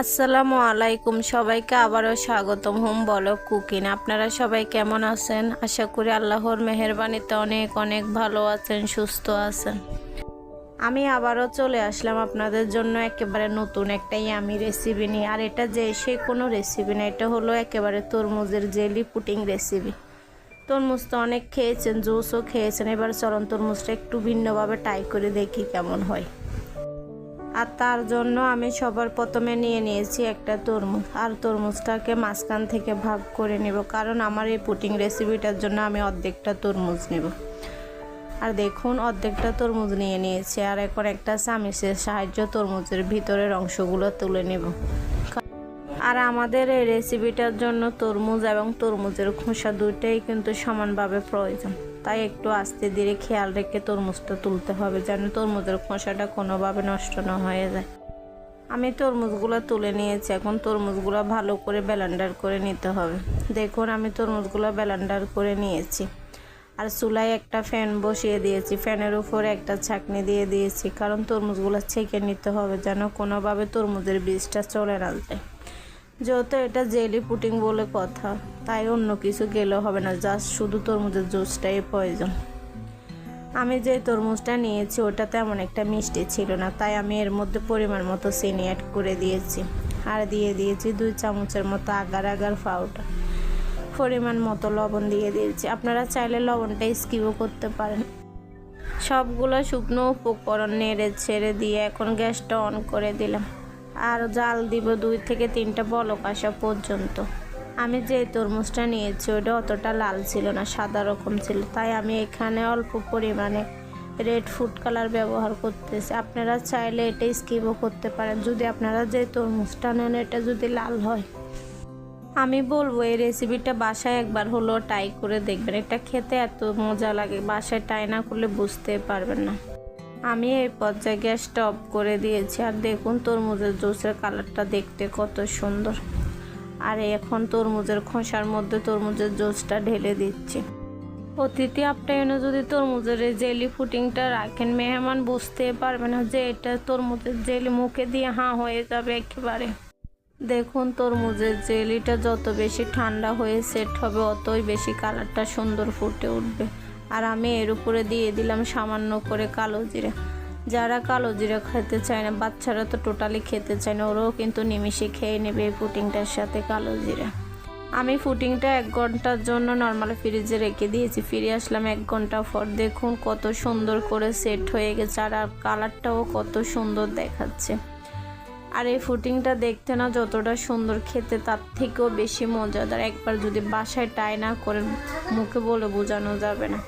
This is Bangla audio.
আসসালামু আলাইকুম, সবাইকে আবারও স্বাগতম হোম ব্লগ কুকিং। আপনারা সবাই কেমন আছেন? আশা করি আল্লাহর মেহেরবানিতে অনেক অনেক ভালো আছেন, সুস্থ আছেন। আমি আবারও চলে আসলাম আপনাদের জন্য একেবারে নতুন একটা ইয়ামি রেসিপি নিয়ে। আর এটা সে কোনো রেসিপি না, এটা হলো একেবারে তরমুজের জেলি পুডিং রেসিপি। তরমুজ তো অনেক খেয়েছেন, জুসও খেয়েছেন, এবার চলুন তরমুজটা একটু ভিন্নভাবে ট্রাই করে দেখি কেমন হয়। আর তার জন্য আমি সবার প্রথমে নিয়ে নিয়েছি একটা তরমুজ, আর তরমুজটাকে মাঝখান থেকে ভাগ করে নেব, কারণ আমার এই পুডিং রেসিপিটার জন্য আমি অর্ধেকটা তরমুজ নেব। আর দেখুন অর্ধেকটা তরমুজ নিয়ে নিয়েছি, আর এখন একটা চামচের সাহায্যে তরমুজের ভিতরের অংশগুলো তুলে নেব। আর আমাদের এই রেসিপিটার জন্য তরমুজ এবং তরমুজের খোসা দুইটাই কিন্তু সমানভাবে প্রয়োজন, তাই একটু আস্তে ধীরে খেয়াল রেখে তরমুজটা তুলতে হবে, যেন তরমুজের খোসাটা কোনোভাবে নষ্ট না হয়ে যায়। আমি তরমুজগুলো তুলে নিয়েছি, এখন তরমুজগুলো ভালো করে ব্লেন্ডার করে নিতে হবে। দেখুন আমি তরমুজগুলো ব্লেন্ডার করে নিয়েছি। আর চুলায় একটা ফ্যান বসিয়ে দিয়েছি, ফ্যানের উপরে একটা ছাঁকনি দিয়ে দিয়েছি, কারণ তরমুজগুলো ছেঁকে নিতে হবে, যেন কোনোভাবে তরমুজের বীজটা চলে না যায়। যেহেতু এটা জেলি পুডিং বলে কথা, তাই অন্য কিছু গেলেও হবে না, জাস্ট শুধু তরমুজের জুসটাই প্রয়োজন। আমি যে তরমুজটা নিয়েছি ওটা তেমন একটা মিষ্টি ছিল না, তাই আমি এর মধ্যে পরিমাণ মতো চিনি অ্যাড করে দিয়েছি। আর দিয়ে দিয়েছি 2 চামচের মতো আগার আগার পাউডার, পরিমাণ মতো লবণ দিয়ে দিয়েছি। আপনারা চাইলে লবণটা স্কিপও করতে পারেন। সবগুলো শুকনো উপকরণ নেড়ে ছেড়ে দিয়ে এখন গ্যাসটা অন করে দিলাম, আর জাল দিব 2 থেকে 3টা বলক আসা পর্যন্ত। আমি যে তরমুজটা নিয়েছি ওটা অতটা লাল ছিল না, সাদা রকম ছিল, তাই আমি এখানে অল্প পরিমাণে রেড ফুড কালার ব্যবহার করতেছি। আপনারা চাইলে এটা স্কিপও করতে পারেন, যদি আপনারা যে তরমুজটা নেন এটা যদি লাল হয়। আমি বলবো এই রেসিপিটা বাসায় একবার হলেও ট্রাই করে দেখবেন, এটা খেতে এত মজা লাগে, বাসায় ট্রাই না করলে বুঝতে পারবেন না। আমি এই পর্যায়ে গ্যাসটা অফ করে দিয়েছি। আর দেখুন তরমুজের জুসের কালারটা দেখতে কত সুন্দর। আর এখন তরমুজের খোসার মধ্যে তরমুজের জুসটা ঢেলে দিচ্ছি। অতিথি আপ্যায়নে যদি তরমুজের এই জেলি পুডিংটা রাখেন, মেহমান বুঝতে পারবে না যে এটা তরমুজের জেলি, মুখে দিয়ে হাঁ হয়ে যাবে একেবারে। দেখুন তরমুজের জেলিটা যত বেশি ঠান্ডা হয়ে সেট হবে, অতই বেশি কালারটা সুন্দর ফুটে উঠবে। আর আমি এর উপরে দিয়ে দিলাম সামান্য করে কালো জিরা। যারা কালো জিরা খেতে চায় না, বাচ্চারা তো টোটালি খেতে চায় না, ওরাও কিন্তু নিমিষে খেয়ে নেবে এই পুডিংটার সাথে কালো জিরা। আমি পুডিংটা 1 ঘন্টার জন্য নর্মাল ফ্রিজে রেখে দিয়েছি, ফিরে আসলাম 1 ঘন্টা পর। দেখুন কত সুন্দর করে সেট হয়ে গেছে, আর কালারটাও কত সুন্দর দেখাচ্ছে। আর এই পুডিংটা দেখতে না যতটা সুন্দর, খেতে তার থেকেও বেশি মজাদার। একবার যদি বাসায় ট্রাই না করেন, মুখে বলে বোঝানো যাবে না।